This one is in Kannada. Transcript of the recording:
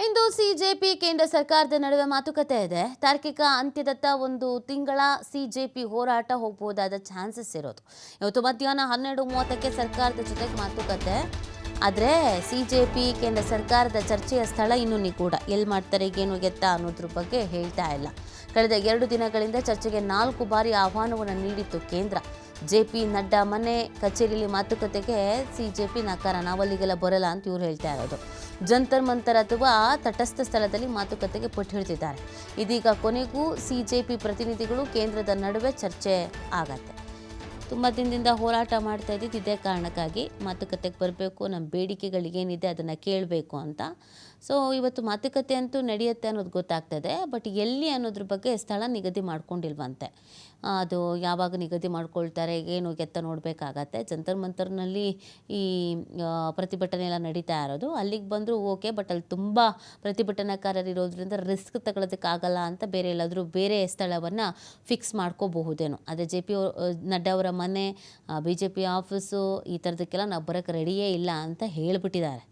ಇಂದು ಸಿಜೆಪಿ ಕೇಂದ್ರ ಸರ್ಕಾರದ ನಡುವೆ ಮಾತುಕತೆ ಇದೆ. ತಾರ್ಕಿಕ ಅಂತ್ಯದತ್ತ ಒಂದು ತಿಂಗಳ ಸಿಜೆಪಿ ಹೋರಾಟ ಹೋಗಬಹುದಾದ ಚಾನ್ಸಸ್ ಇರೋದು. ಇವತ್ತು ಮಧ್ಯಾಹ್ನ 12:30ಕ್ಕೆ ಸರ್ಕಾರದ ಜೊತೆಗೆ ಮಾತುಕತೆ. ಆದರೆ ಸಿಜೆಪಿ ಕೇಂದ್ರ ಸರ್ಕಾರದ ಚರ್ಚೆಯ ಸ್ಥಳ ಇನ್ನೂ ನಿಗೂಢ. ಎಲ್ಲಿ ಮಾಡ್ತಾರೆ, ಏನು ಎತ್ತ ಅನ್ನೋದ್ರ ಬಗ್ಗೆ ಹೇಳ್ತಾ ಇಲ್ಲ. ಕಳೆದ 2 ದಿನಗಳಿಂದ ಚರ್ಚೆಗೆ 4 ಬಾರಿ ಆಹ್ವಾನವನ್ನು ನೀಡಿತ್ತು ಕೇಂದ್ರ. ಜೆ.ಪಿ. ನಡ್ಡಾ ಮನೆ ಕಚೇರಿಯಲ್ಲಿ ಮಾತುಕತೆಗೆ ಸಿಜೆಪಿ ನಕಾರ, ನಾವಲ್ಲಿಗೆಲ್ಲ ಬರಲ್ಲ ಅಂತ ಇವ್ರು ಹೇಳ್ತಾ ಇರೋದು. ಜಂತರ್ ಮಂತರ್ ಅಥವಾ ತಟಸ್ಥ ಸ್ಥಳದಲ್ಲಿ ಮಾತುಕತೆಗೆ ಪಟ್ಟು ಹಿಡಿದಿದ್ದಾರೆ. ಇದೀಗ ಕೊನೆಗೂ ಸಿಜೆಪಿ ಪ್ರತಿನಿಧಿಗಳು ಕೇಂದ್ರದ ನಡುವೆ ಚರ್ಚೆ ಆಗತ್ತೆ. ತುಂಬ ದಿನದಿಂದ ಹೋರಾಟ ಮಾಡ್ತಾ ಇದ್ದಿದ್ದು ಇದೇ ಕಾರಣಕ್ಕಾಗಿ ಮಾತುಕತೆಗೆ ಬರಬೇಕು, ನಮ್ಮ ಬೇಡಿಕೆಗಳಿಗೇನಿದೆ ಅದನ್ನು ಕೇಳಬೇಕು ಅಂತ. ಸೊ ಇವತ್ತು ಮಾತುಕತೆ ಅಂತೂ ನಡೆಯುತ್ತೆ ಅನ್ನೋದು ಗೊತ್ತಾಗ್ತದೆ. ಬಟ್ ಎಲ್ಲಿ ಅನ್ನೋದ್ರ ಬಗ್ಗೆ ಸ್ಥಳ ನಿಗದಿ ಮಾಡ್ಕೊಂಡಿಲ್ವಂತೆ. ಅದು ಯಾವಾಗ ನಿಗದಿ ಮಾಡ್ಕೊಳ್ತಾರೆ, ಏನು ಎತ್ತ ನೋಡಬೇಕಾಗತ್ತೆ. ಜಂತರ್ ಮಂತರ್ನಲ್ಲಿ ಈ ಪ್ರತಿಭಟನೆ ಎಲ್ಲ ನಡೀತಾ ಇರೋದು. ಅಲ್ಲಿಗೆ ಬಂದರೂ ಓಕೆ, ಬಟ್ ಅಲ್ಲಿ ತುಂಬ ಪ್ರತಿಭಟನಾಕಾರರು ಇರೋದ್ರಿಂದ ರಿಸ್ಕ್ ತಗೊಳ್ಳೋದಕ್ಕಾಗಲ್ಲ ಅಂತ ಬೇರೆ ಎಲ್ಲಾದರೂ ಬೇರೆ ಸ್ಥಳವನ್ನು ಫಿಕ್ಸ್ ಮಾಡ್ಕೋಬಹುದೇನೋ. ಅದೇ ಜೆ.ಪಿ. ನಡ್ಡಾ ಅವರ ಮನೆ, BJP ಆಫೀಸು, ಈ ಥರದಕ್ಕೆಲ್ಲ ನಾವು ಬರೋಕ್ಕೆ ರೆಡಿಯೇ ಇಲ್ಲ ಅಂತ ಹೇಳಿಬಿಟ್ಟಿದ್ದಾರೆ.